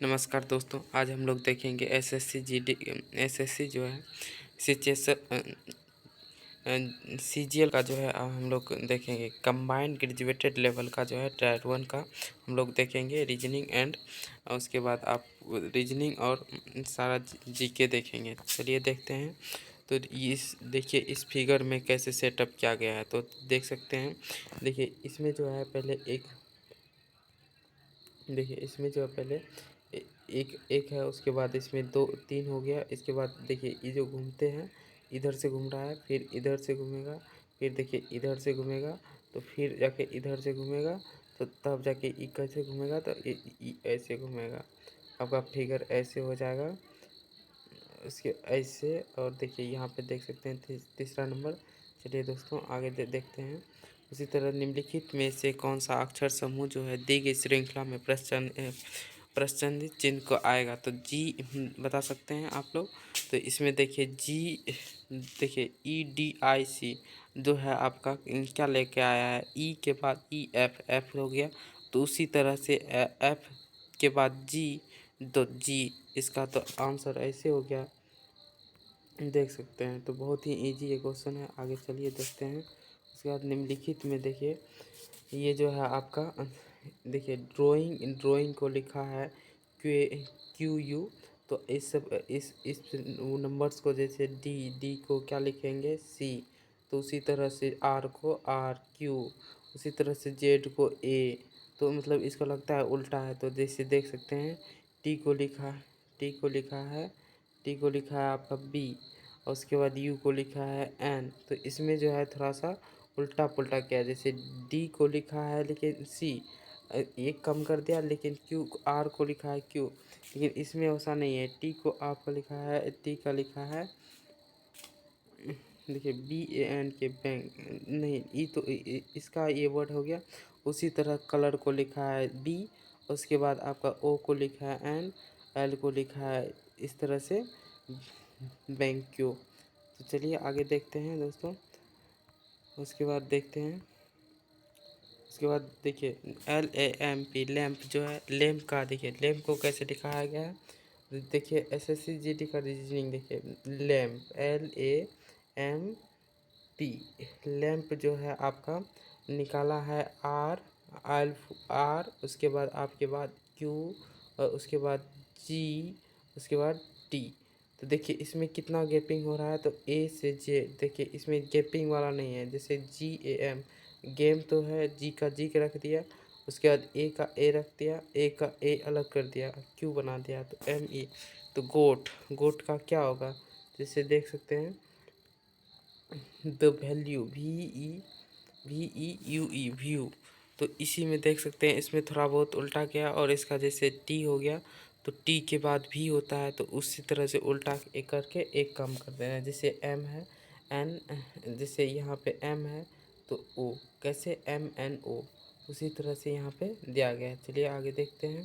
नमस्कार दोस्तों, आज हम लोग देखेंगे एसएससी जीडी एसएससी जो है सीचीएस सीजीएल का जो है हम लोग देखेंगे कंबाइंड ग्रेजुएटेड लेवल का जो है टायर 1 का हम लोग देखेंगे रीजनिंग एंड उसके बाद आप रीजनिंग और सारा जीके देखेंगे। चलिए देखते हैं। तो इस देखिए इस फिगर में कैसे सेटअप किया गया है, तो देख सकते हैं। देखिए इसमें जो है पहले एक देखिए इसमें जो है पहले एक एक है, उसके बाद इसमें दो तीन हो गया। इसके बाद देखिए ये जो घूमते हैं, इधर से घूम रहा है, फिर इधर से घूमेगा, फिर देखिए इधर से घूमेगा, तो फिर जाके इधर से घूमेगा, तो तब जाके ये कैसे घूमेगा, तो ये ऐसे घूमेगा। आपका फिगर ऐसे हो जाएगा उसके ऐसे। और देखिए यहाँ पे देख सकते हैं तीसरा नंबर। चलिए दोस्तों आगे देखते हैं। उसी तरह निम्नलिखित में से कौन सा अक्षर समूह जो है दी गई श्रृंखला में प्रश्नचिन्ह चिन्ह को आएगा, तो जी बता सकते हैं आप लोग। तो इसमें देखिए जी, देखिए EDIC जो है आपका क्या लेके आया है, ई के बाद एफ हो गया। तो उसी तरह से एफ के बाद जी, तो जी इसका तो आंसर ऐसे हो गया, देख सकते हैं। तो बहुत ही इजी ये क्वेश्चन है। आगे चलिए देखते हैं। उसके बाद निम्नलिखित में देखिए ये जो है आपका देखिए ड्राइंग को लिखा है QU। तो इस सब इस नंबर्स को जैसे डी को क्या लिखेंगे C। तो उसी तरह से R को RQ, उसी तरह से Z को A। तो मतलब इसको लगता है उल्टा है, तो जैसे देख सकते हैं टी को लिखा है टी को लिखा है आपका B, और उसके बाद यू को लिखा है N। तो इसमें जो है थोड़ा सा उल्टा पुल्टा किया, जैसे डी को लिखा है लेकिन सी एक कम कर दिया, लेकिन क्यू आर को लिखा है क्यू। लेकिन इसमें ऐसा नहीं है, टी को आपका लिखा है, टी का लिखा है देखिए BAN के बैंक नहीं, ई तो इसका ये वर्ड हो गया। उसी तरह कलर को लिखा है B, उसके बाद आपका O को लिखा है N, L को लिखा है इस तरह से बैंक क्यू। तो चलिए आगे देखते हैं दोस्तों। उसके बाद देखते हैं। उसके बाद देखिए LAMP लैम्प जो है लैम्प का, देखिए लैम्प को कैसे दिखाया गया है। देखिए SSC GD का रीजनिंग देखिए लैम्प LAMP लैम्प जो है आपका निकाला है आर, उसके बाद आपके बाद Q, और उसके बाद G, उसके बाद T। तो देखिए इसमें कितना गैपिंग हो रहा है, तो A से J देखिए इसमें गैपिंग वाला नहीं है। जैसे GAM गेम तो है, जी का जी रख दिया, उसके बाद ए का ए रख दिया, ए का ए अलग कर दिया, क्यू बना दिया, तो ME। तो गोट का क्या होगा, जैसे देख सकते हैं द वैल्यू VEUE व्यू। तो इसी में देख सकते हैं इसमें थोड़ा बहुत उल्टा किया, और इसका जैसे टी हो गया तो टी के बाद भी होता है, तो उसी तरह से उल्टा एक करके एक कम कर देना है। जैसे M है N, जैसे यहाँ पे M है तो O, कैसे MNO, उसी तरह से यहाँ पे दिया गया है। चलिए आगे देखते हैं।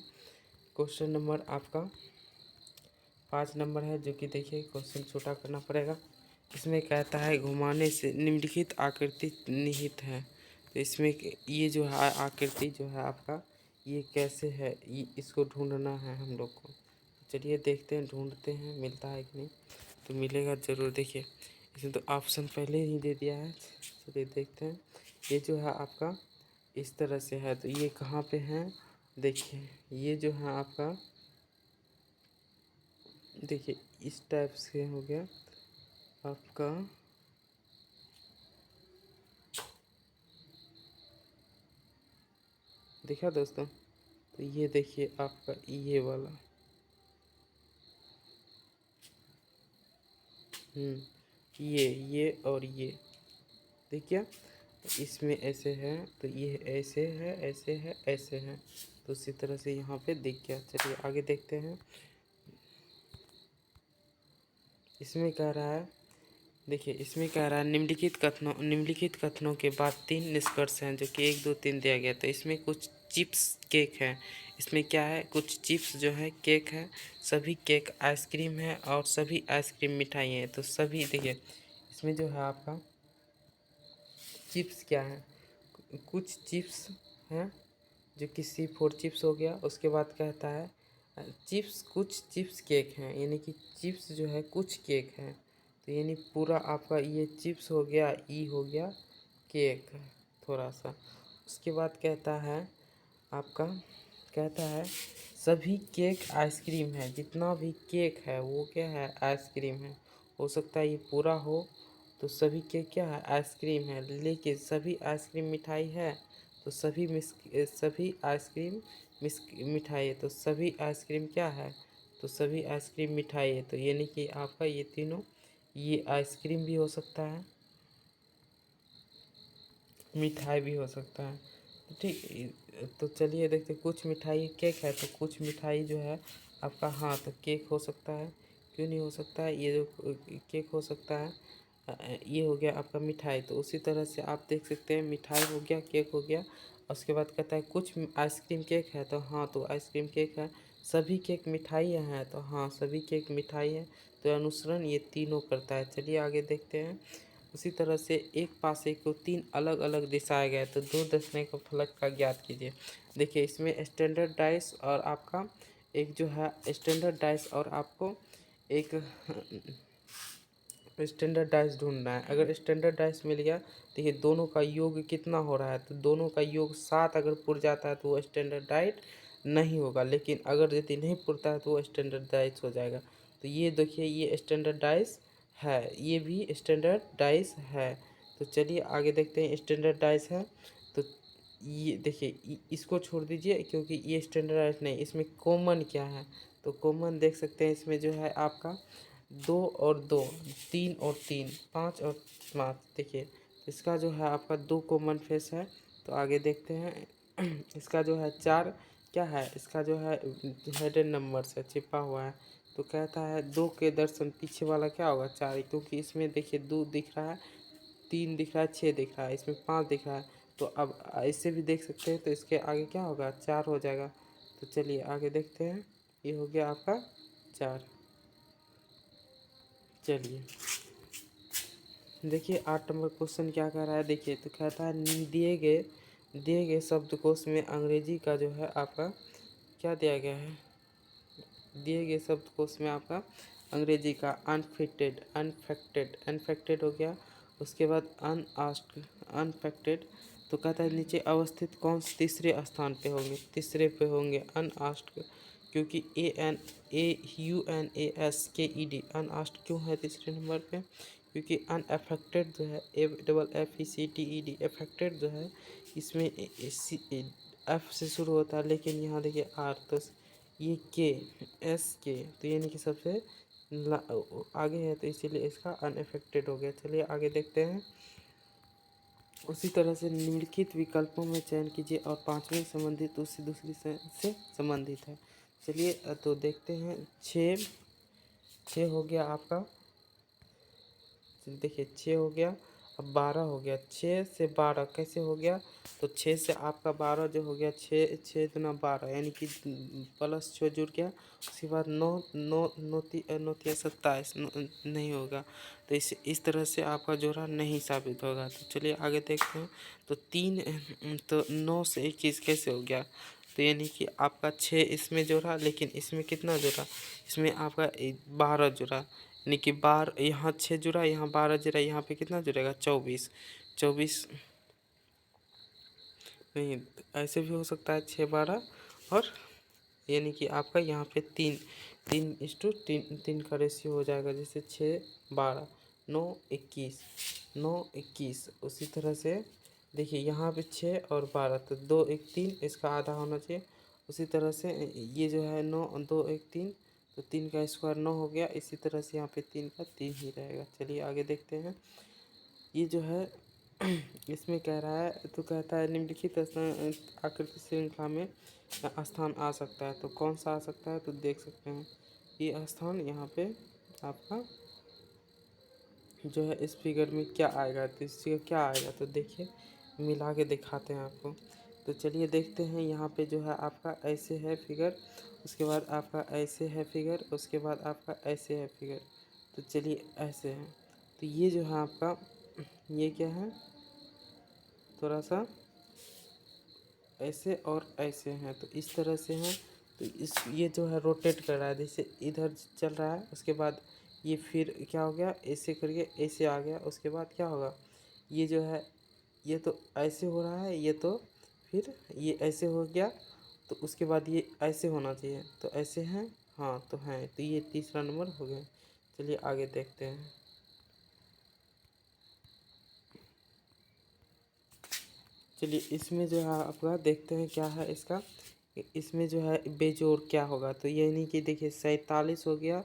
क्वेश्चन नंबर आपका 5 नंबर है, जो कि देखिए क्वेश्चन छोटा करना पड़ेगा। इसमें कहता है घुमाने से निम्नलिखित आकृति निहित है। तो इसमें ये जो है आकृति जो है आपका ये कैसे है, ये इसको ढूंढना है हम लोग को। चलिए देखते हैं, ढूंढते हैं मिलता है कि नहीं। तो मिलेगा ज़रूर। देखिए इसमें तो ऑप्शन पहले ही दे दिया है। चलिए देखते हैं। ये जो है आपका इस तरह से है, तो ये कहाँ पे है, देखिए ये जो है आपका देखिए इस टाइप से हो गया आपका। देखा दोस्तों, तो ये देखिए आपका ये वाला ये और ये देखिए इसमें ऐसे है, तो ये ऐसे है ऐसे है ऐसे है, तो उसी तरह से यहाँ पे दिख गया। चलिए आगे देखते हैं। इसमें कह रहा है, देखिए इसमें कह रहा है निम्नलिखित कथनों के बाद 3 निष्कर्ष हैं, जो कि 1 2 3 दिया गया। तो इसमें कुछ चिप्स केक है। इसमें क्या है, कुछ चिप्स जो है केक है, सभी केक आइसक्रीम है, और सभी आइसक्रीम मिठाई है। तो सभी देखिए इसमें जो है आपका चिप्स क्या है, कुछ चिप्स हैं जो कि C4 चिप्स हो गया। उसके बाद कहता है चिप्स कुछ चिप्स केक हैं, यानी कि चिप्स जो है कुछ केक हैं। तो यानी पूरा आपका ये चिप्स हो गया, ई हो गया केक थोड़ा सा। उसके बाद कहता है आपका, कहता है सभी केक आइसक्रीम है। जितना भी केक है वो क्या है, आइसक्रीम है। हो सकता है ये पूरा हो, तो सभी केक क्या है, आइसक्रीम है। लेकिन सभी आइसक्रीम मिठाई है, तो सभी आइसक्रीम मिठाई है। तो सभी आइसक्रीम क्या है, तो सभी आइसक्रीम मिठाई है। तो यानी कि आपका ये तीनों, ये आइसक्रीम भी हो सकता है, मिठाई भी हो सकता है। तो ठीक, तो चलिए देखते, कुछ मिठाई केक है, तो कुछ मिठाई जो है आपका, हाँ तो केक हो सकता है, क्यों नहीं हो सकता है, ये जो केक हो सकता है। ये हो गया आपका मिठाई। तो उसी तरह से आप देख सकते हैं, मिठाई हो गया, केक हो गया। उसके बाद कहता है कुछ आइसक्रीम केक है, तो हाँ तो आइसक्रीम केक है। सभी केक मिठाई हैं, तो हाँ सभी केक मिठाई है। तो अनुसरण ये तीनों करता है। चलिए आगे देखते हैं। उसी तरह से एक पासे को तीन अलग अलग दिशाए गए, तो दो दसने का फलक का ज्ञात कीजिए। देखिए इसमें स्टैंडर्ड डाइस और आपका एक जो है स्टैंडर्ड डाइस, और आपको एक स्टैंडर्ड डाइस ढूंढना है। अगर स्टैंडर्ड डाइस मिल गया, तो ये दोनों का योग कितना हो रहा है, तो दोनों का योग 7 अगर पुर जाता है तो वो स्टैंडर्ड डाइट नहीं होगा। लेकिन अगर यदि नहीं पुरता है तो वो स्टैंडर्ड डाइस हो जाएगा। तो ये देखिए ये स्टैंडर्ड डाइस है, ये भी स्टैंडर्ड डाइस है। तो चलिए आगे देखते हैं, स्टैंडर्ड डाइस है। तो ये देखिए इसको छोड़ दीजिए, क्योंकि ये स्टैंडर्डाइज नहीं, इसमें कॉमन क्या है, तो कॉमन देख सकते हैं इसमें जो है आपका 2 और 2, 3 और 3, 5 और 5। देखिए इसका जो है आपका 2 कॉमन फेस है। तो आगे देखते हैं, इसका जो है 4 क्या है, इसका जो है हेडन नंबर से छिपा हुआ है। तो कहता है 2 के दर्शन पीछे वाला क्या होगा, 4, क्योंकि इसमें देखिए 2 दिख रहा है, 3 दिख रहा है, 6 दिख रहा है, इसमें 5 दिख रहा है। तो अब ऐसे भी देख सकते हैं, तो इसके आगे क्या होगा, 4 हो जाएगा। तो चलिए आगे देखते हैं, ये हो गया आपका 4। चलिए देखिए 8 नंबर क्वेश्चन क्या कह रहा है, देखिए तो कहता है दिए गए शब्दकोश में अंग्रेजी का जो है आपका क्या दिया गया है, दिए गए शब्दकोश में आपका अंग्रेजी का अनफिटेड, अनफेक्टेड, अनफेक्टेड हो गया। उसके बाद अनआस्क्ड, अनफेक्टेड। तो कहता है नीचे अवस्थित कौन से तीसरे स्थान पे होंगे, तीसरे पे होंगे अनआस्क्ड, क्योंकि AUNASKED अनआस्क्ड क्यों है तीसरे नंबर पे, क्योंकि अनअफेक्टेड जो है FFECTED अफेक्टेड जो है, इसमें एफ से शुरू होता है, लेकिन यहाँ देखिए आर, तो ये के तो यानी कि सबसे आगे है, तो इसीलिए इसका अनअफेक्टेड हो गया। चलिए आगे देखते हैं। उसी तरह से निम्नलिखित विकल्पों में चयन कीजिए और पांचवें संबंधित उससे दूसरी से संबंधित है। चलिए तो देखते हैं, 6 हो गया आपका, देखिए 6 हो गया, अब 12 हो गया। 6 से 12 कैसे हो गया, तो 6 से आपका 12 जो हो गया, 6 6 × 12 यानी कि प्लस 6 जुड़ गया। उसके बाद 9 9 9 9 27 नहीं होगा। तो इस तरह से आपका जोड़ा नहीं साबित होगा। तो चलिए आगे देखते हैं। तो 3 तो 9 से 21 कैसे हो गया, तो यानी कि आपका 6 इसमें जोड़ा, लेकिन इसमें कितना जोड़ा, इसमें आपका 12 जुड़ा, यानी कि 12 यहाँ 6 जुड़ा, यहाँ 12 जुड़ा, यहाँ पे कितना जुड़ेगा, 24। 24 नहीं, ऐसे भी हो सकता है 6 12, और यानी कि आपका यहाँ पे 3 का रेशियो हो जाएगा, जैसे 6 12 9 21 9 21। उसी तरह से देखिए यहाँ पे 6 और 12, तो 2 1 3 इसका आधा होना चाहिए। उसी तरह से ये जो है 9 2 1 3, तो 3 का स्क्वायर 9 हो गया। इसी तरह से यहाँ पे 3 का 3 ही रहेगा। चलिए आगे देखते हैं। ये जो है इसमें कह रहा है, तो कहता है निम्नलिखित आकृति श्रृंखला में स्थान आ सकता है, तो कौन सा आ सकता है, तो देख सकते हैं ये स्थान यहाँ पे आपका जो है इस फिगर में क्या आएगा, तो इसका क्या आएगा, तो देखिए मिला के दिखाते हैं आपको। तो चलिए देखते हैं, यहाँ पे जो है आपका ऐसे है फिगर, उसके बाद आपका ऐसे है फिगर, उसके बाद आपका ऐसे है फिगर। तो चलिए ऐसे है, तो ये जो है आपका ये क्या है, थोड़ा सा ऐसे और ऐसे हैं, तो इस तरह से हैं। तो इस ये जो है रोटेट कर रहा है, जैसे इधर चल रहा है, उसके बाद ये फिर क्या हो गया, ऐसे करके ऐसे आ गया, उसके बाद क्या होगा, ये जो है ये तो ऐसे हो रहा है, ये तो फिर ये ऐसे हो गया, तो उसके बाद ये ऐसे होना चाहिए, तो ऐसे हैं, हाँ तो हैं, तो ये तीसरा नंबर हो गया। चलिए आगे देखते हैं। चलिए इसमें जो है आपका देखते हैं क्या है इसका, इसमें जो है बेजोड़ क्या होगा, तो यानी कि देखिए 47 हो गया,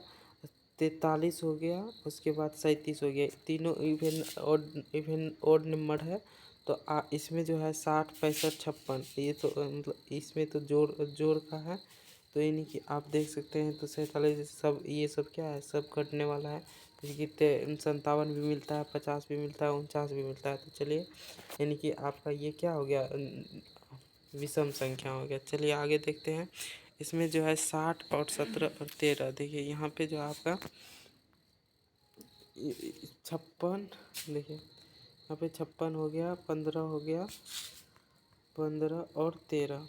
43 हो गया, उसके बाद 37 हो गया, तीनों इवन ओड नंबर है। तो इसमें जो है 60 65 56, ये तो मतलब इसमें तो जोड़ जोड़ का है, तो यानी कि आप देख सकते हैं, तो 47 सब ये सब क्या है, सब कटने वाला है, जैसे कि 57 भी मिलता है, 50 भी मिलता है, 49 भी मिलता है। तो चलिए यानी कि आपका ये क्या हो गया, विषम संख्या हो गया। चलिए आगे देखते हैं। इसमें जो है 60 और 17 और 13, देखिए यहाँ पे जो आपका 56, देखिए यहाँ पे 56 हो गया, 15 हो गया, 15 और 13,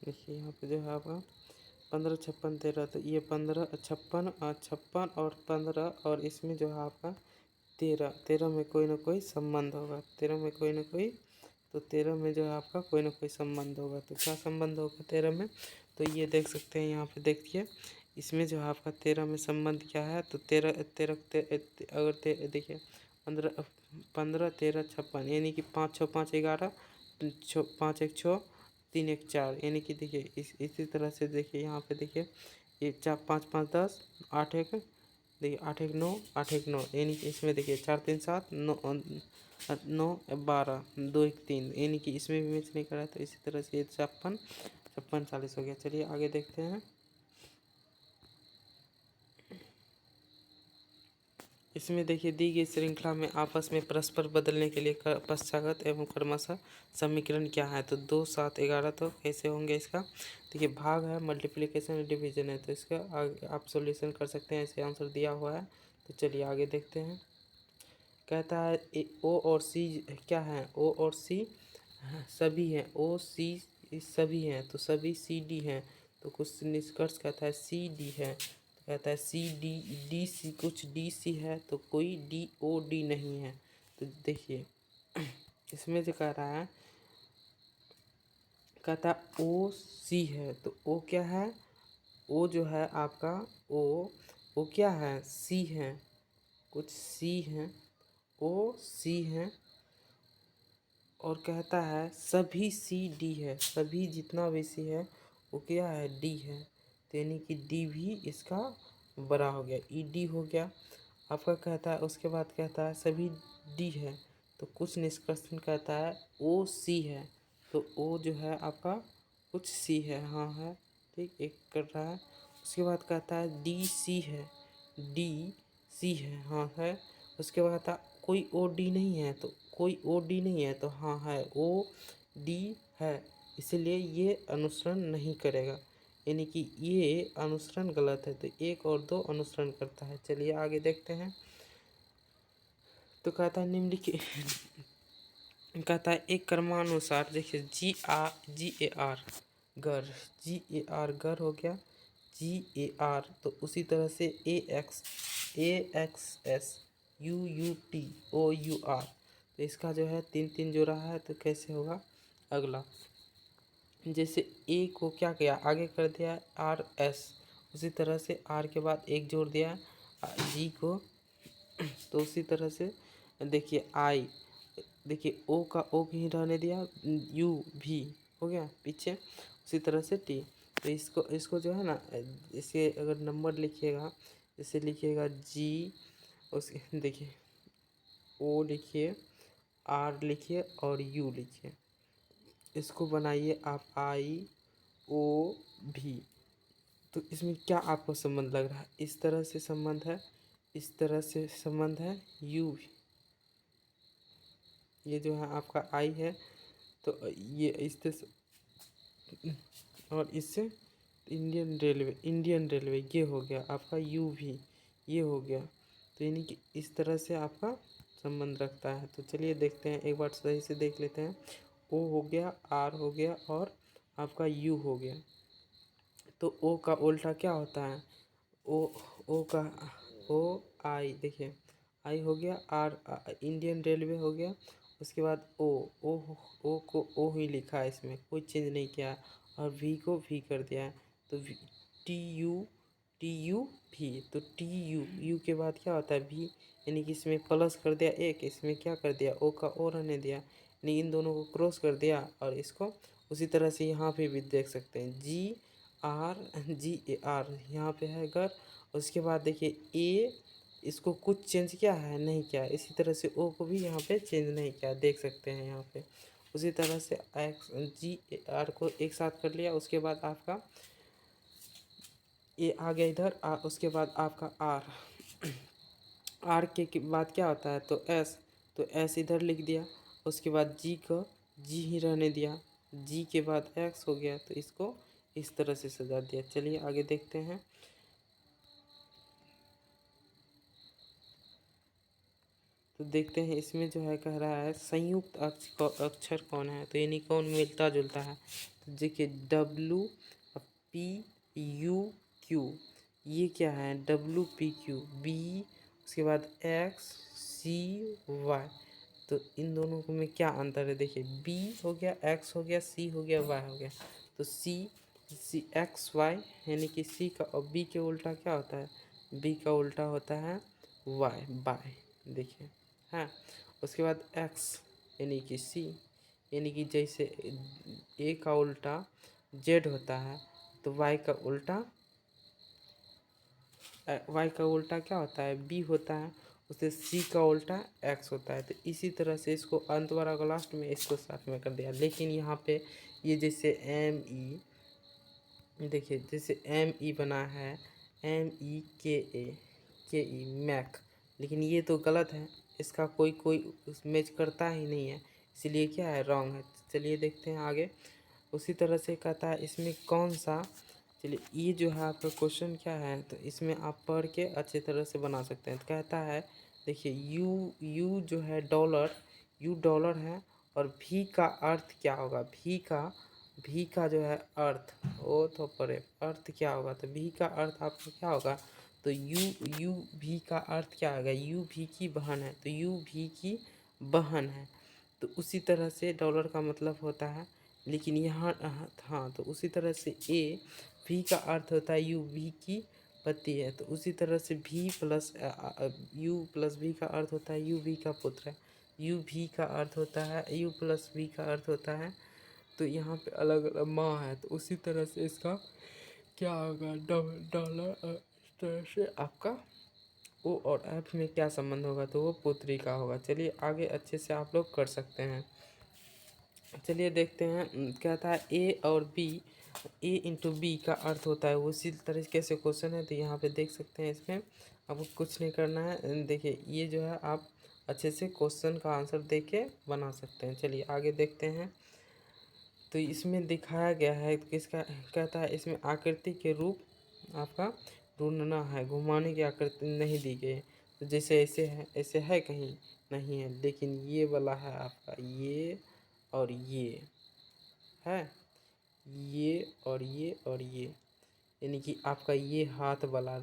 देखिए यहाँ पे जो है आपका 15 56 13, तो ये 15 56 56 और 15, और इसमें जो है आपका 13 13 में कोई ना कोई संबंध होगा, 13 में कोई ना कोई, तो 13 में जो है आपका कोई ना कोई संबंध होगा। तो क्या संबंध होगा 13 में, तो ये देख सकते हैं यहाँ पे देखिए, इसमें जो है आपका 13 में संबंध क्या है, तो 13 13 अगर देखिए 15 15 13 56, यानी कि 5 6 5 11, 5 1 6 3 1 4, यानी कि देखिए इसी तरह से देखिए यहाँ पे देखिए, ये 4 5 5 10, 8 1, देखिए 8 1 9, 8 1 9, यानी कि इसमें देखिए 4 3 7 9 9 12 2 1 3, यानी कि इसमें भी मैच नहीं करा, तो इसी तरह से ये 56 56 40 हो गया। चलिए आगे देखते हैं। इसमें देखिए दी गई श्रृंखला में आपस में परस्पर बदलने के लिए पश्चात एवं क्रमशः समीकरण क्या है, तो 2 7 11, तो कैसे होंगे इसका, देखिए भाग है, मल्टीप्लिकेशन डिवीजन है, तो इसका आगे आप सॉल्यूशन कर सकते हैं, ऐसे आंसर दिया हुआ है। तो चलिए आगे देखते हैं। कहता है ओ और सी क्या है, ओ और सी सभी हैं, ओ सी सभी हैं, तो सभी सी डी हैं, तो कुछ निष्कर्ष कहता है सी डी है, तो कहता है सी डी डी सी, कुछ डी सी है, तो कोई डी ओ डी नहीं है। तो देखिए इसमें जो कह रहा है, कहता है ओ सी है, तो ओ क्या है, ओ जो है आपका ओ क्या है, सी है, कुछ सी हैं, ओ सी हैं, और कहता है सभी सी डी है, सभी जितना भी सी है वो क्या है, डी है, तो यानी कि डी भी इसका बड़ा हो गया, ई डी हो गया आपका। कहता है उसके बाद कहता है सभी डी है, तो कुछ निष्कर्षण कहता है ओ सी है, तो ओ जो है आपका कुछ सी है, हाँ है, ठीक एक कर रहा है। उसके बाद कहता है डी सी है, डी सी है, हाँ है। उसके बाद कहता कोई ओ डी नहीं है, तो कोई ओ डी नहीं है, तो हाँ है, ओ डी है, इसलिए ये अनुसरण नहीं करेगा, यानी कि ये अनुसरण गलत है, तो 1 और 2 अनुसरण करता है। चलिए आगे देखते हैं। तो कहता है निम्नलिखित कहता है एक क्रमानुसार, देखिए जी ए आर घर, जी ए आर घर हो गया, जी ए आर, तो उसी तरह से A X S U U T O U R, तो इसका जो है 3 3 जोड़ा है, तो कैसे होगा अगला, जैसे ए को क्या किया आगे कर दिया आर एस, उसी तरह से आर के बाद एक जोड़ दिया जी को, तो उसी तरह से देखिए आई, देखिए ओ का ओ कहीं रहने दिया, यू भी हो गया पीछे, उसी तरह से टी, तो इसको इसको जो है ना, इसे अगर नंबर लिखिएगा, इसे लिखिएगा जी, उस देखिए ओ लिखिए, आर लिखिए और यू लिखिए, इसको बनाइए आप आई ओ भी। तो इसमें क्या आपको संबंध लग रहा है, इस तरह से संबंध है, इस तरह से संबंध है, यू भी, ये जो है आपका आई है, तो ये इस तरह से, और इससे इंडियन रेलवे ये हो गया आपका यू भी, ये हो गया, तो यानी कि इस तरह से आपका संबंध रखता है। तो चलिए देखते हैं, एक बार सही से देख लेते हैं। ओ हो गया, आर हो गया और आपका यू हो गया। तो ओ का उल्टा क्या होता है? ओ ओ का ओ आई, देखिए आई हो गया, आर इंडियन रेलवे हो गया, उसके बाद ओ को ओ ही लिखा है, इसमें कोई चेंज नहीं किया है, और वी को वी कर दिया है। तो टी यू भी, तो टी यू यू के बाद क्या होता है? वी, यानी कि इसमें प्लस कर दिया एक, इसमें क्या कर दिया? ओ का ओ रहने दिया, यानी इन दोनों को क्रॉस कर दिया। और इसको उसी तरह से यहाँ पे भी देख सकते हैं, GR यहाँ पे है घर। उसके बाद देखिए ए, इसको कुछ चेंज किया है? नहीं किया। इसी तरह से ओ को भी यहाँ पे चेंज नहीं किया, देख सकते हैं यहाँ पे। उसी तरह से GR को एक साथ कर लिया। उसके बाद आपका ए आ गया इधर, उसके बाद आपका आर, आर के बाद क्या होता है? तो एस इधर लिख दिया। उसके बाद जी को जी ही रहने दिया, जी के बाद एक्स हो गया, तो इसको इस तरह से सजा दिया। चलिए आगे देखते हैं। तो देखते हैं इसमें जो है, कह रहा है संयुक्त अक्षर कौन है? तो यानी कौन मिलता जुलता है? तो देखिए WPUQ, ये क्या है? WPQ, बी, उसके बाद XCY। तो इन दोनों को में क्या अंतर है? देखिए बी हो गया, एक्स हो गया, सी हो गया, वाई हो गया। तो सी XY, यानी कि सी का, और बी के उल्टा क्या होता है? बी का उल्टा होता है वाई, बाय, देखिए। हाँ, उसके बाद एक्स, यानी कि सी, यानी कि जैसे ए का उल्टा जेड होता है, तो वाई का उल्टा क्या होता है? बी होता है। उससे सी का उल्टा एक्स होता है। तो इसी तरह से इसको अंत वाला को लास्ट में इसको साथ में कर दिया। लेकिन यहाँ पे ये जैसे देखिए जैसे ME बना है, MEKA मैक, लेकिन ये तो गलत है, इसका कोई कोई मैच करता ही नहीं है, इसलिए क्या है? रॉन्ग है। चलिए देखते हैं आगे। उसी तरह से कहता है इसमें कौन सा, चलिए ये जो है आपका क्वेश्चन क्या है, तो इसमें आप पढ़ के अच्छे तरह से बना सकते हैं। तो कहता है देखिए यू जो है डॉलर, यू डॉलर है, और भी का अर्थ क्या होगा? भी का जो है अर्थ, ओ तो परे अर्थ क्या होगा? तो भी का अर्थ आपका क्या होगा? तो यू भी का अर्थ क्या होगा? यू भी की बहन है, तो यू भी की बहन है। तो उसी तरह से डॉलर का मतलब होता है, लेकिन यहाँ हाँ, तो उसी तरह से ए भी का अर्थ होता है यू भी की पति है। तो उसी तरह से भी प्लस यू प्लस भी का अर्थ होता है यू भी का पुत्र है। यू भी का अर्थ होता है, यू प्लस भी का अर्थ होता है। तो यहाँ पे अलग अलग माँ है, तो उसी तरह से इसका क्या होगा? डॉलर, इस तरह से आपका ओ और एफ में क्या संबंध होगा? तो वो पुत्री का होगा। चलिए आगे अच्छे से आप लोग कर सकते हैं। चलिए देखते हैं, कहता है ए इंटू बी का अर्थ होता है, उसी तरीके से क्वेश्चन है। तो यहाँ पे देख सकते हैं, इसमें आपको कुछ नहीं करना है। देखिए ये जो है आप अच्छे से क्वेश्चन का आंसर दे के बना सकते हैं। चलिए आगे देखते हैं। तो इसमें दिखाया गया है किसका, कहता है इसमें आकृति के रूप आपका ढूंढना है, घुमाने की आकृति नहीं दी गई है। तो जैसे ऐसे है कहीं? नहीं है, लेकिन ये वाला है आपका, ये और ये है, ये और ये और ये, यानी कि आपका ये हाथ वाला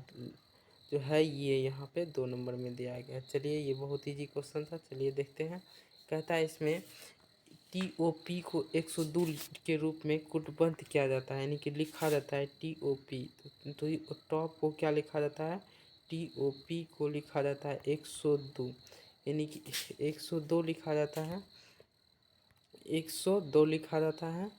जो है, ये यहाँ पे 2 नंबर में दिया गया। चलिए ये बहुत ईजी क्वेश्चन था। चलिए देखते हैं। कहता है इसमें TOP को 102 के रूप में कूटबद्ध किया जाता है, यानी कि लिखा जाता है TOP। तो टॉप को क्या लिखा जाता है? TOP को लिखा जाता है 102, यानी कि 102 लिखा जाता है, 102 लिखा जाता है।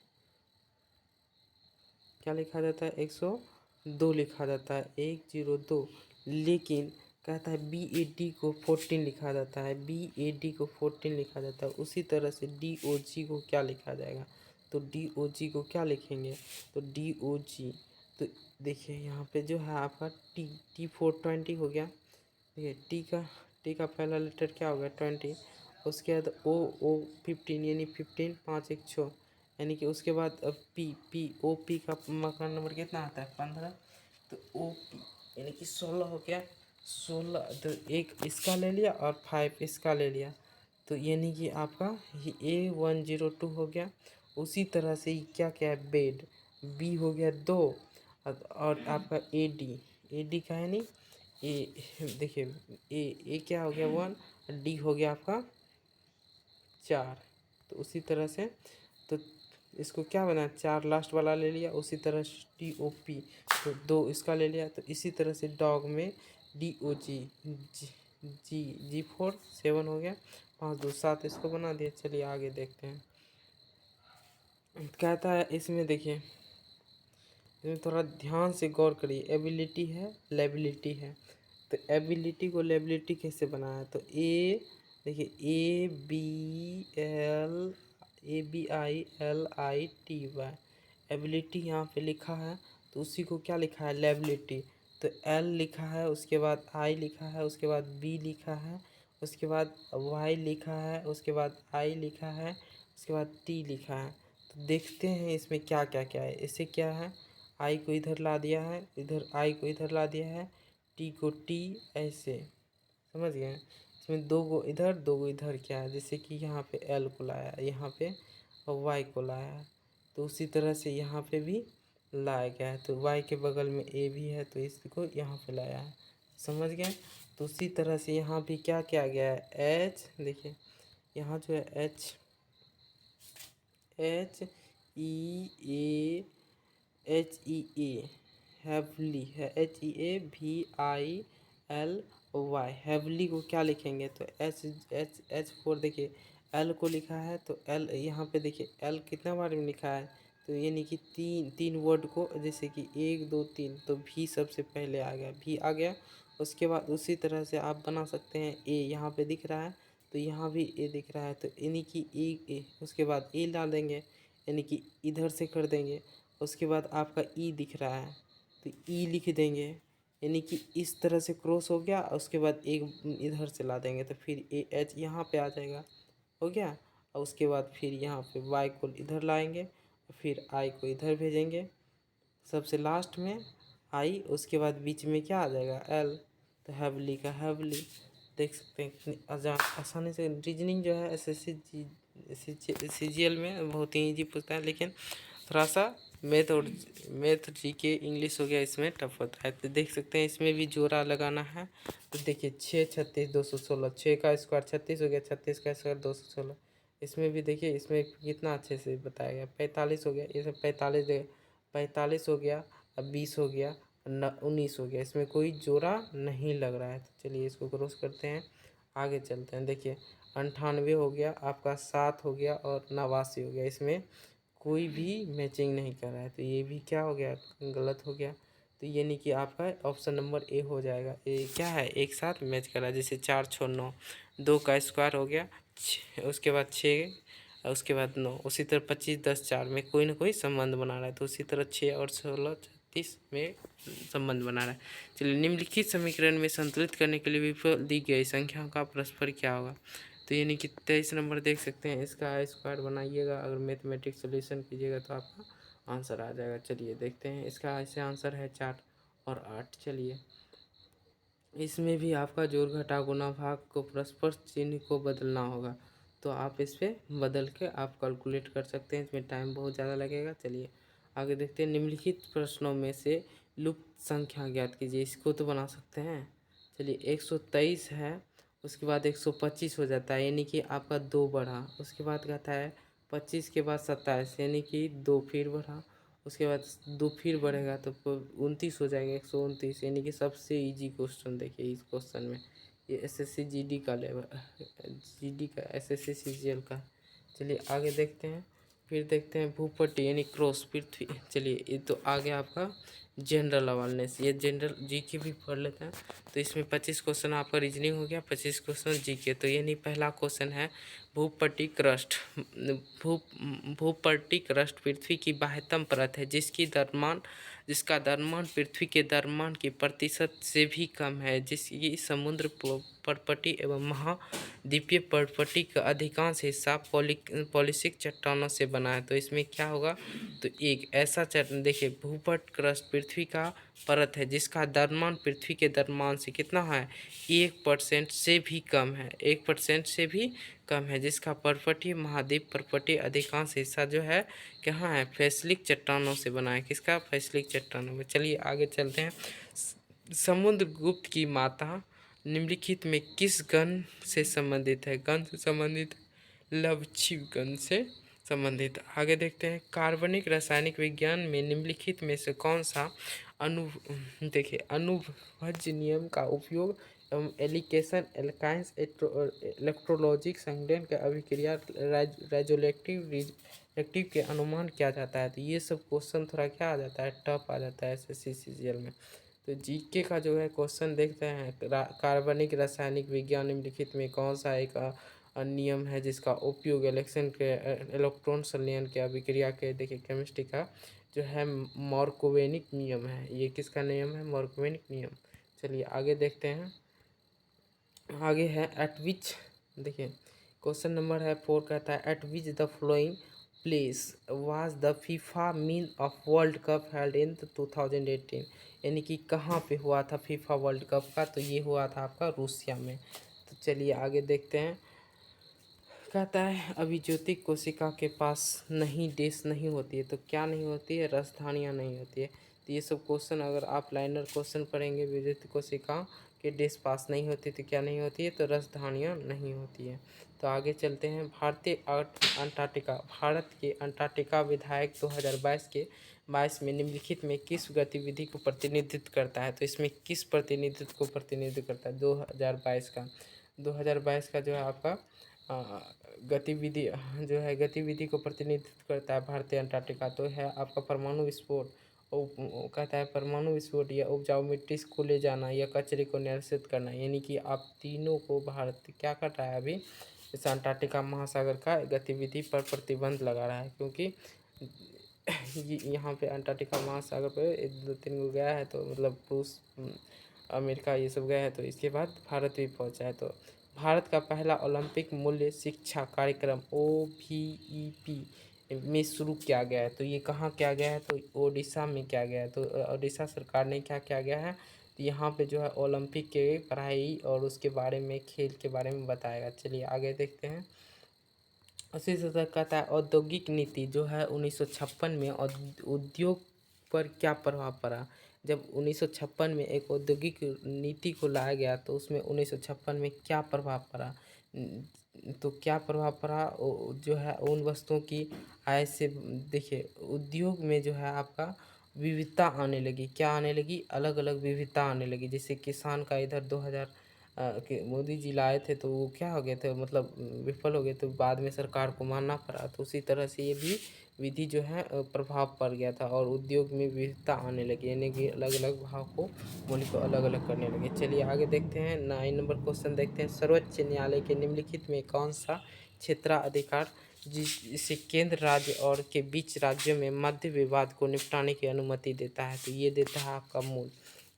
क्या लिखा जाता है? 102 लिखा जाता है, 102। लेकिन कहता है BAD को 14 लिखा जाता है, BAD को 14 लिखा जाता है। उसी तरह से DOG को क्या लिखा जाएगा? तो DOG को क्या लिखेंगे? तो DOG, तो देखिए यहाँ पे जो है आपका टी 420 हो गया। देखिए टी का पहला लेटर क्या हो गया? 20। उसके बाद ओ 15, यानी 15, 5 1 6, यानी कि उसके बाद अब पी का मकान नंबर कितना आता है? 15। तो ओ पी यानी कि 16 हो गया। 16 तो एक इसका ले लिया और 5 इसका ले लिया, तो यानी कि आपका ये A102 हो गया। उसी तरह से ये क्या है बेड, बी हो गया 2 और आपका ए डी का है नहीं ए, देखिए ए क्या हो गया 1, डी हो गया आपका 4। तो उसी तरह से तो इसको क्या बना 4 लास्ट वाला ले लिया, उसी तरह DOP तो 2 इसका ले लिया। तो इसी तरह से डॉग में DOG G4 7 हो गया, 5 2 7 इसको बना दिया। चलिए आगे देखते हैं। कहता है इसमें देखिए, इसमें थोड़ा ध्यान से गौर करिए। एबिलिटी है, लेबिलिटी है। तो एबिलिटी को लेबिलिटी कैसे बनाया, तो देखिए ABILITY एबिलिटी यहाँ पे लिखा है, तो उसी को क्या लिखा है लेबिलिटी। तो L लिखा है, उसके बाद I लिखा है, उसके बाद B लिखा है, उसके बाद Y लिखा है, उसके बाद I लिखा है, उसके बाद T लिखा है। तो देखते हैं इसमें क्या क्या क्या है। इससे क्या है, आई को इधर ला दिया है, इधर आई को इधर ला दिया है, टी को टी ऐसे, समझ गए। इसमें 2 गो इधर 2 गो इधर क्या है, जैसे कि यहाँ पे एल को लाया, यहाँ पे वाई को लाया है। तो उसी तरह से यहाँ पे भी लाया गया है। तो वाई के बगल में ए भी है, तो इसको यहाँ पे लाया है, समझ गए। तो उसी तरह से यहाँ भी क्या किया गया है, एच देखिए यहाँ जो है HEA हैवली है, HEAVILY हैवली को क्या लिखेंगे, तो H4 देखिए L को लिखा है, तो L यहाँ पे देखिए L कितना बार में लिखा है, तो यानी कि तीन वर्ड को, जैसे कि 1 2 3, तो भी सबसे पहले आ गया, भी आ गया। उसके बाद उसी तरह से आप बना सकते हैं ए, यहाँ पे दिख रहा है, तो यहाँ भी ए दिख रहा है, तो यानी कि ए उसके बाद ए डाल देंगे, यानी कि इधर से कर देंगे। उसके बाद आपका ई दिख रहा है, तो ई लिख देंगे, यानी कि इस तरह से क्रॉस हो गया। उसके बाद एक इधर से ला देंगे, तो फिर एच यहाँ पे आ जाएगा, हो गया। और उसके बाद फिर यहाँ पे वाई को इधर लाएंगे, फिर आई को इधर भेजेंगे, सबसे लास्ट में आई, उसके बाद बीच में क्या आ जाएगा एल, तो हैवली का हैवली। देख सकते हैं कितनी आसानी से रीजनिंग जो है SSC CGL में बहुत ही ईजी पूछता है, लेकिन थोड़ा सा मैथ GK इंग्लिश हो गया, इसमें टफ होता है। तो देख सकते हैं इसमें भी जोड़ा लगाना है। तो देखिए 6 36 216, 6 का स्क्वायर 36 हो गया, 36 का स्क्वायर 216। इसमें भी देखिए, इसमें कितना अच्छे से बताया गया, 45 हो गया, इसमें 45 हो गया, अब 20 हो गया, 19 हो गया। इसमें कोई जोड़ा नहीं लग रहा है। तो चलिए इसको क्रॉस करते हैं, आगे चलते हैं। देखिए 98 हो गया, आपका 7 हो गया और 89 हो गया। इसमें कोई भी मैचिंग नहीं कर रहा है, तो ये भी क्या हो गया, गलत हो गया। तो यानी कि आपका ऑप्शन नंबर ए हो जाएगा। ए क्या है, एक साथ मैच कर रहा है। जैसे 4 6 9, 2 का स्क्वायर हो गया, उसके बाद 6, उसके बाद 9। उसी तरह 25 10 4 में कोई ना कोई संबंध बना रहा है। तो उसी तरह 6 और 16 36 में संबंध बना रहा है। चलिए, निम्नलिखित समीकरण में संतुलित करने के लिए विफल दी गई संख्याओं का परस्पर क्या होगा। तो यानी कि 23 नंबर देख सकते हैं, इसका स्क्वायर बनाइएगा, अगर मैथमेटिक्स सोल्यूशन कीजिएगा तो आपका आंसर आ जाएगा। चलिए देखते हैं, इसका ऐसे आंसर है 4 और 8। चलिए इसमें भी आपका जोड़ घटा गुणा भाग को परस्पर चिन्ह को बदलना होगा, तो आप इस पर बदल के आप कैलकुलेट कर सकते हैं। इसमें टाइम बहुत ज़्यादा लगेगा। चलिए आगे देखते हैं। निम्नलिखित प्रश्नों में से लुप्त संख्या ज्ञात कीजिए। इसको तो बना सकते हैं। चलिए 123 है, उसके बाद 125 हो जाता है, यानी कि आपका 2 बढ़ा। उसके बाद कहता है 25 के बाद 27, यानी कि 2 फिर बढ़ा। उसके बाद 2 फिर बढ़ेगा तो 29 हो जाएगा, 129, यानी कि सबसे इजी क्वेश्चन। देखिए इस क्वेश्चन में ये SSC GD का लेवल, GD का SSC CGL का। चलिए आगे देखते हैं। फिर देखते हैं भूपट्टी यानी क्रॉस पृथ्वी। चलिए ये तो आ गया आपका जनरल अवेयरनेस, ये जनरल GK भी पढ़ लेते हैं। तो इसमें 25 क्वेश्चन आपका रीजनिंग हो गया, 25 क्वेश्चन GK। तो यानी पहला क्वेश्चन है भूपट्टी क्रस्ट। भूपट्टी क्रस्ट पृथ्वी की बाह्यतम परत है जिसकी द्रव्यमान जिसका द्रव्यमान पृथ्वी के द्रव्यमान की प्रतिशत से भी कम है, जिसकी समुद्र पर्पटी एवं महाद्वीपीय पर्पटी का अधिकांश हिस्सा पॉलिसिक चट्टानों से बना है। तो इसमें क्या होगा, तो एक ऐसा चट्टान देखिए भूपट क्रस्ट पृथ्वी का परत है जिसका द्रव्यमान पृथ्वी के द्रव्यमान से कितना है, 1% से भी कम है, 1% से भी कम है, जिसका पर्पटीय महाद्वीप पर्पटीय अधिकांश हिस्सा जो है कहाँ है, फैसलिक चट्टानों से बना है। किसका, फैसलिक चट्टानों में। चलिए आगे चलते हैं। समुद्रगुप्त की माता निम्नलिखित में किस गण से संबंधित है, गण से संबंधित, लवचिव गण से संबंधित। आगे देखते हैं। कार्बनिक रासायनिक विज्ञान में निम्नलिखित में से कौन सा देखिए अनुभवज नियम का उपयोग एवं एलिकेशन एल्काइंस इलेक्ट्रोलॉजिक संघटन के अभिक्रिया रेजोलेक्टिव के अनुमान किया जाता है। तो ये सब क्वेश्चन थोड़ा क्या आ जाता है, टफ आ जाता है एसएससी सीजीएल में। तो जीके का जो है क्वेश्चन देखते हैं। कार्बनिक रासायनिक विज्ञान निम्नलिखित में कौन सा एक नियम है जिसका उपयोग इलेक्शन के इलेक्ट्रॉन संलयन के अभिक्रिया के, देखिए केमिस्ट्री का जो है मार्कोवेनिक नियम है। ये किसका नियम है, मार्कोवेनिक नियम। चलिए आगे देखते हैं। आगे है एट विच, देखिए क्वेश्चन नंबर है 4, कहता है eight which the flowing place was the FIFA mean of world cup held in 2018, यानी कि कहाँ पे हुआ था फीफा वर्ल्ड कप का, तो ये हुआ था आपका रूसिया में। तो चलिए आगे देखते हैं। कहता है अभिज्योतिक कोशिका के पास नहीं डिश नहीं होती है, तो क्या नहीं होती है, राजधानियाँ नहीं होती है। तो ये सब क्वेश्चन अगर आप लाइनर क्वेश्चन पढ़ेंगे, विद्युत कोशिका के डिश पास नहीं होती तो क्या नहीं होती है, तो राजधानियाँ नहीं होती है। तो आगे चलते हैं। भारतीय अंटार्कटिका, भारत के अंटार्कटिका विधायक 2022 में निम्नलिखित में किस गतिविधि को प्रतिनिधित्व करता है। तो इसमें किस प्रतिनिधित्व को प्रतिनिधित्व करता है 2022 का जो है आपका गतिविधि जो है गतिविधि को प्रतिनिधित्व करता है भारतीय अंटार्कटिका। तो है आपका परमाणु विस्फोट, कहता है परमाणु विस्फोट या उपजाऊ मिट्टी को ले जाना या कचरे को निरसित करना, यानी कि आप तीनों को भारत क्या कर रहा है अभी, इस अंटार्कटिका महासागर का गतिविधि पर प्रतिबंध लगा रहा है, क्योंकि यहाँ पे अंटार्कटिका महासागर पे 2-3 गो गया है, तो मतलब रूस अमेरिका ये सब गया है, तो इसके बाद भारत भी पहुँचा है। तो भारत का पहला ओलंपिक मूल्य शिक्षा कार्यक्रम OBEP में शुरू किया गया है। तो ये कहाँ किया गया है, तो ओडिशा में किया गया है। तो ओडिशा सरकार ने क्या किया गया है, तो यहाँ पे जो है ओलंपिक के पढ़ाई और उसके बारे में, खेल के बारे में बताएगा। चलिए आगे देखते हैं। उसी से कहता है औद्योगिक नीति जो है 1956 में उद्योग पर क्या प्रभाव पड़ा। जब 1956 में एक औद्योगिक नीति को लाया गया तो उसमें 1956 में क्या प्रभाव पड़ा, तो क्या प्रभाव पड़ा जो है उन वस्तुओं की आय से, देखिए उद्योग में जो है आपका विविधता आने लगी, क्या आने लगी, अलग अलग विविधता आने लगी। जैसे किसान का इधर 2000 के मोदी जी लाए थे तो वो क्या हो गए थे, मतलब विफल हो गए, तो बाद में सरकार को मानना पड़ा। तो उसी तरह से ये भी विधि जो है प्रभाव पड़ गया था और उद्योग में विविधता आने लगी, यानी कि अलग अलग भाव को, मूल्य को अलग अलग करने लगे। चलिए आगे देखते हैं। 9 नंबर क्वेश्चन देखते हैं। सर्वोच्च न्यायालय के निम्नलिखित में कौन सा क्षेत्राधिकार जिसे केंद्र राज्य और के बीच राज्यों में मध्य विवाद को निपटाने की अनुमति देता है। तो ये देता है आपका मूल,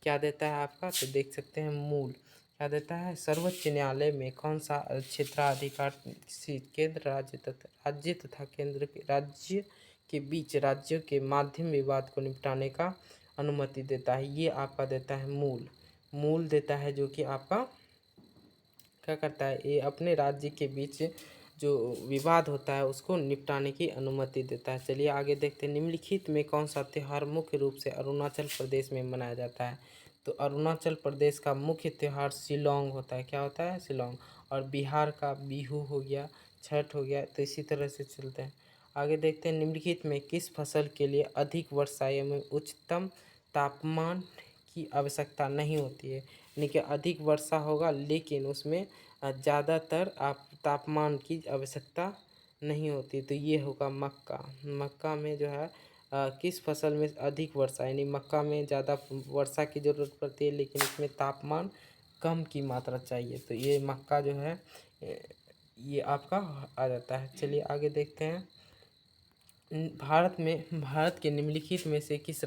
क्या देता है आपका, तो देख सकते हैं मूल क्या देता है। सर्वोच्च न्यायालय में कौन सा क्षेत्राधिकार केंद्र राज्य तथा केंद्र के राज्य के बीच राज्यों के माध्यम विवाद को निपटाने का अनुमति देता है, ये आपका देता है मूल देता है, जो कि आपका क्या करता है, ये अपने राज्य के बीच जो विवाद होता है उसको निपटाने की अनुमति देता है। चलिए आगे देखते हैं। निम्नलिखित में कौन सा त्यौहार मुख्य रूप से अरुणाचल प्रदेश में मनाया जाता है। तो अरुणाचल प्रदेश का मुख्य त्यौहार शिलोंग होता है, क्या होता है, शिलोंग। और बिहार का बिहू हो गया, छठ हो गया। तो इसी तरह से चलते हैं। आगे देखते हैं। निम्नलिखित में किस फसल के लिए अधिक वर्षा एवं उच्चतम तापमान की आवश्यकता नहीं होती है, यानी कि अधिक वर्षा होगा लेकिन उसमें ज़्यादातर आप तापमान की आवश्यकता नहीं होती। तो ये होगा मक्का में जो है किस फसल में अधिक वर्षा, यानी मक्का में ज़्यादा वर्षा की ज़रूरत पड़ती है लेकिन इसमें तापमान कम की मात्रा चाहिए। तो ये मक्का जो है ये आपका आ जाता है। चलिए आगे देखते हैं। भारत के निम्नलिखित में से किस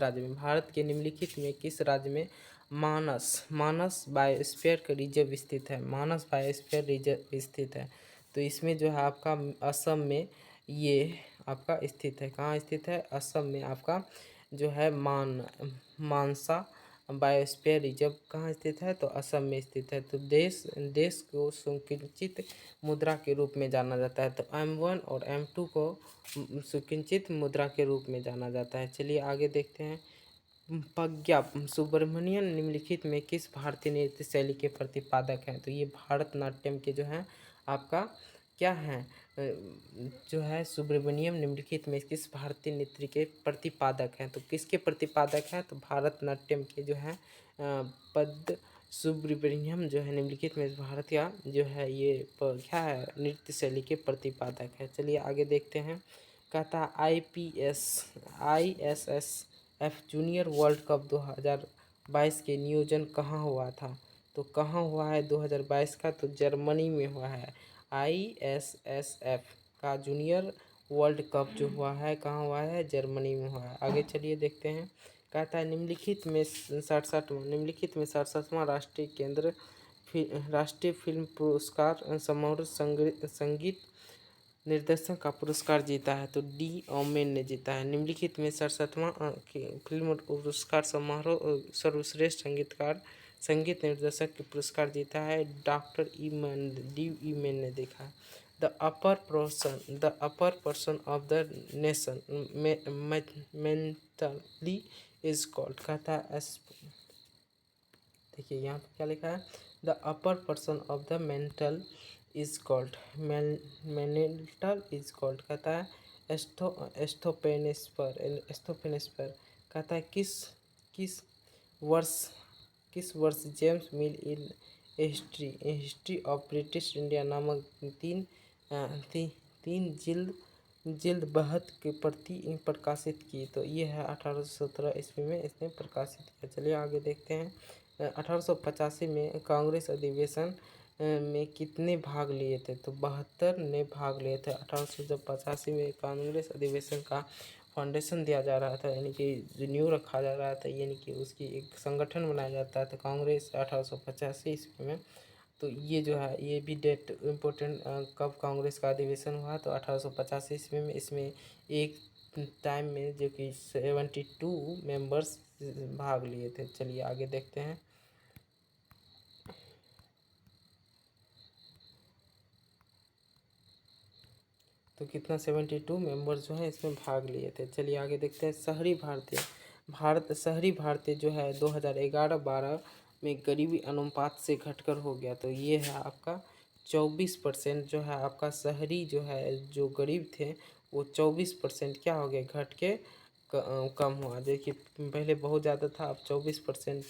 राज्य में मानस मानस बायोस्फीयर का रिजर्व स्थित है? मानस बायोस्फीयर रिजर्व स्थित है। तो इसमें जो है आपका असम में ये आपका स्थित है। कहाँ स्थित है? असम में आपका जो है मानसा बायोस्फीयर रिजर्व कहाँ स्थित है? तो असम में स्थित है। तो देश को संकुचित मुद्रा के रूप में जाना जाता है। तो M1 और M2 को संकुचित मुद्रा के रूप में जाना जाता है। चलिए आगे देखते हैं। प्रज्ञा सुब्रमण्यम निम्नलिखित में किस भारतीय नृत्य शैली के प्रतिपादक हैं? तो ये भारतनाट्यम के जो हैं आपका क्या हैं, जो है सुब्रमण्यम निम्नलिखित में किस भारतीय नृत्य के प्रतिपादक हैं? तो किसके प्रतिपादक हैं? तो भारतनाट्यम के जो हैं पद सुब्रमण्यम जो है निम्नलिखित में भारत का जो है ये क्या है, नृत्य शैली के प्रतिपादक है। चलिए आगे देखते हैं। कहता ISSF जूनियर वर्ल्ड कप 2022 के नियोजन कहाँ हुआ था? तो कहाँ हुआ है 2022 का? तो जर्मनी में हुआ है। ISSF का जूनियर वर्ल्ड कप जो हुआ है कहाँ हुआ है? जर्मनी में हुआ है। आगे चलिए देखते हैं। कहता है निम्नलिखित में 67वां राष्ट्रीय फिल्म पुरस्कार समारोह संगीत निर्देशन का पुरस्कार जीता है। तो डी ओमेन ने जीता है। निम्नलिखित में 67वां फिल्म पुरस्कार समारोह सर्वश्रेष्ठ संगीत निर्देशक के पुरस्कार जीता है। डॉक्टर डी ईमैन ने देखा है। The upper person of the nation mentally is called. कहता है देखिए यहाँ पर क्या लिखा है? The upper person of the mental is called mental is called. कहता है एस्थोपेनेस्पर कहता है किस वर्ष James mill in history of British India नामक तीन जिल्द बहत के प्रति प्रकाशित की? तो ये है 1817 ईस्वी में इसने प्रकाशित किया। चलिए आगे देखते हैं। 1885 में कांग्रेस अधिवेशन में कितने भाग लिए थे? तो 72 ने भाग लिए थे। 1885 में कांग्रेस अधिवेशन का फाउंडेशन दिया जा रहा था, यानी कि जो न्यू रखा जा रहा था, यानी कि उसकी एक संगठन बनाया जाता है। तो कांग्रेस 1885 ईस्वी में, तो ये जो है ये भी डेट इम्पोर्टेंट, कब कांग्रेस का अधिवेशन हुआ? तो 1885 ईस्वी में। इसमें एक टाइम में जो कि 72 मेंबर्स भाग लिए थे। चलिए आगे देखते हैं। तो कितना 72 मेंबर्स जो हैं इसमें भाग लिए थे। चलिए आगे देखते हैं। शहरी भारतीय जो है 2011-12 में गरीबी अनुपात से घटकर हो गया। तो ये है आपका 24% जो है आपका शहरी जो है जो गरीब थे वो 24% क्या हो गए, घट के कम हुआ। देखिए पहले बहुत ज़्यादा था, अब 24%,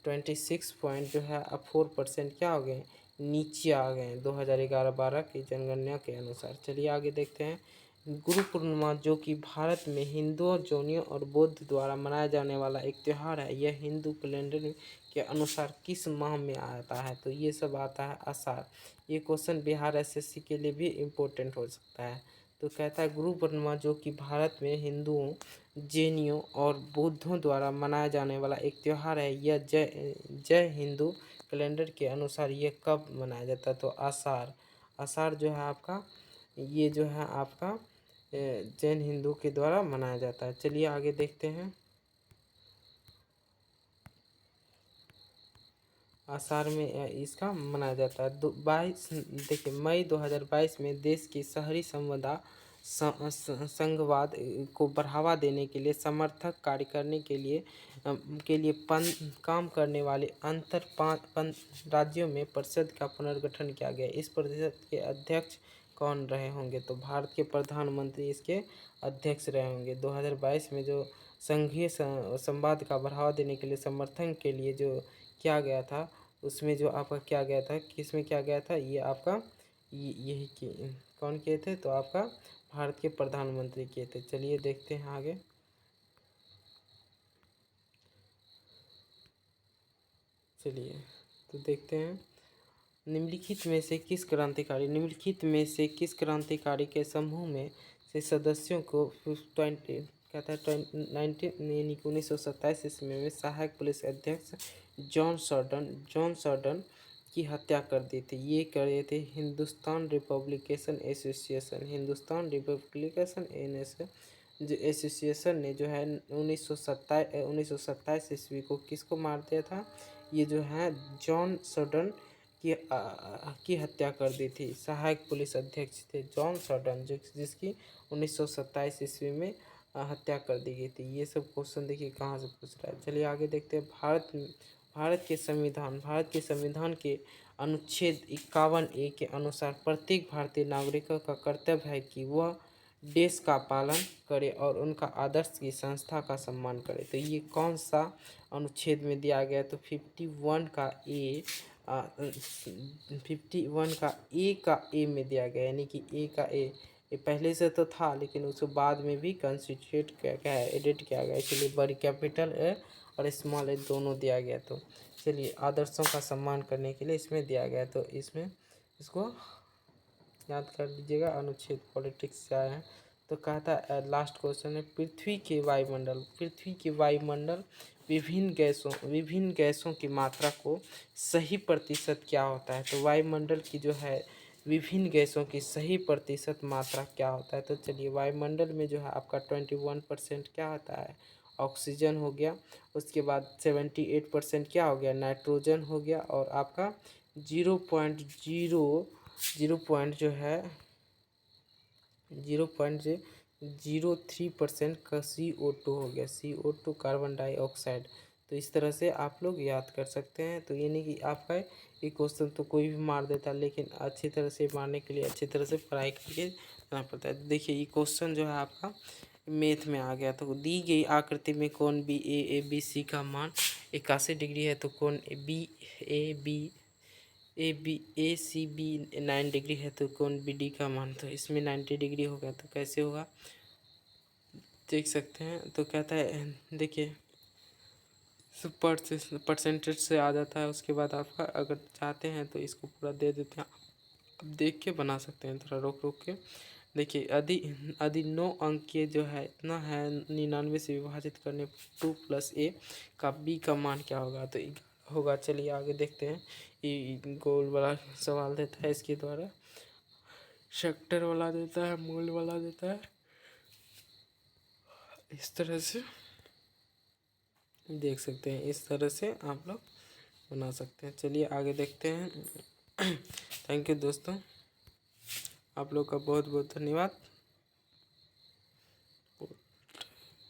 26 पॉइंट जो है अब 4% क्या हो गए, नीचे आ गए हैं 2011-12 की जनगणना के अनुसार। चलिए आगे देखते हैं। गुरु पूर्णिमा जो कि भारत में हिंदुओं, जैनियों और बौद्ध द्वारा मनाया जाने वाला एक त्यौहार है, यह हिंदू कैलेंडर के अनुसार किस माह में आता है? तो ये सब आता है आषाढ़। ये क्वेश्चन बिहार एसएससी के लिए भी इम्पोर्टेंट हो सकता है। तो कहता है गुरु पूर्णिमा जो कि भारत में हिंदुओं, जैनियों और बौद्धों द्वारा मनाया जाने वाला एक त्यौहार है, यह जय हिंदू कैलेंडर के अनुसार ये कब मनाया जाता है? तो आषाढ़। आषाढ़ जो है आपका ये जो है आपका जैन हिंदू के द्वारा मनाया जाता है। चलिए आगे देखते हैं। आषाढ़ में इसका मनाया जाता है। 22 देखिए मई 2022 में देश की शहरी संघवाद को बढ़ावा देने के लिए समर्थक कार्य करने के लिए काम करने वाले अंतर 5 राज्यों में परिषद का पुनर्गठन किया गया। इस परिषद के अध्यक्ष कौन रहे होंगे? तो भारत के प्रधानमंत्री इसके अध्यक्ष रहे होंगे। 2022 में जो संघीय संवाद का बढ़ावा देने के लिए समर्थन के लिए जो किया गया था, उसमें जो आपका क्या गया था, किस में क्या गया था, ये आपका यही कौन किए थे? तो आपका भारत के प्रधानमंत्री किए थे। चलिए देखते हैं आगे। चलिए तो देखते हैं। निम्नलिखित में से किस क्रांतिकारी के समूह में से सदस्यों को 20 कहता है 1927 ईस्वी में सहायक पुलिस अध्यक्ष जॉन सॉर्डन की हत्या कर दी थी। ये करे थे हिंदुस्तान रिपब्लिकेशन जो एसोसिएशन ने जो है 1927 ईस्वी को किसको मार दिया था, ये जो है जॉन सॉर्डन की हत्या कर दी थी। सहायक पुलिस अध्यक्ष थे जॉन सॉर्डन जिसकी 1927 ईस्वी में हत्या कर दी गई थी। ये सब क्वेश्चन देखिए कहाँ से पूछ रहा है। चलिए आगे देखते हैं। भारत के संविधान के अनुच्छेद 51A के अनुसार प्रत्येक भारतीय नागरिक का कर्तव्य है कि वह देश का पालन करे और उनका आदर्श की संस्था का सम्मान करे। तो ये कौन सा अनुच्छेद में दिया गया, तो 51 का ए में दिया गया, यानी कि ए का ए, ये पहले से तो था लेकिन उसके बाद में भी कंस्टिट्यूट क्या है एडिट किया गया, इसलिए बड़ी कैपिटल ए और स्मॉल ए दोनों दिया गया। तो चलिए आदर्शों का सम्मान करने के लिए इसमें दिया गया, तो इसमें इसको याद कर लीजिएगा। अनुच्छेद पॉलिटिक्स से आया है। तो कहता है लास्ट क्वेश्चन है, पृथ्वी के वायुमंडल विभिन्न गैसों की मात्रा को सही प्रतिशत क्या होता है। तो वायुमंडल की जो है विभिन्न गैसों की सही प्रतिशत मात्रा क्या होता है। तो चलिए वायुमंडल में जो है आपका 21% क्या होता है, ऑक्सीजन हो गया। उसके बाद 78% क्या हो गया, नाइट्रोजन हो गया। और आपका 0.03% का CO2 हो गया, CO2 कार्बन डाइऑक्साइड। तो इस तरह से आप लोग याद कर सकते हैं। तो ये नहीं कि आपका ये क्वेश्चन तो कोई भी मार देता, लेकिन अच्छी तरह से मारने के लिए अच्छी तरह से पढ़ाई करके जाना पड़ता है। देखिए ये क्वेश्चन जो है आपका मैथ में आ गया। तो दी गई आकृति में कोण BAABC का मान 81 डिग्री है, तो कोण ACB 9 डिग्री है, तो कोण BD का मान तो इसमें 90 डिग्री होगा। तो कैसे होगा देख सकते हैं। तो कहता है देखिए परसेंटेज से आ जाता है। उसके बाद आपका अगर चाहते हैं तो इसको पूरा दे देते हैं, आप देख के बना सकते हैं, थोड़ा रोक के देखिए। यदि 9 अंक के जो है इतना है 99 से विभाजित करने 2 + A का B का मान क्या होगा, तो होगा। चलिए आगे देखते हैं। ये गोल वाला सवाल देता है, इसके द्वारा सेक्टर वाला देता है, मोल वाला देता है, इस तरह से देख सकते हैं। इस तरह से आप लोग बना सकते हैं। चलिए आगे देखते हैं। थैंक यू दोस्तों, आप लोग का बहुत बहुत धन्यवाद।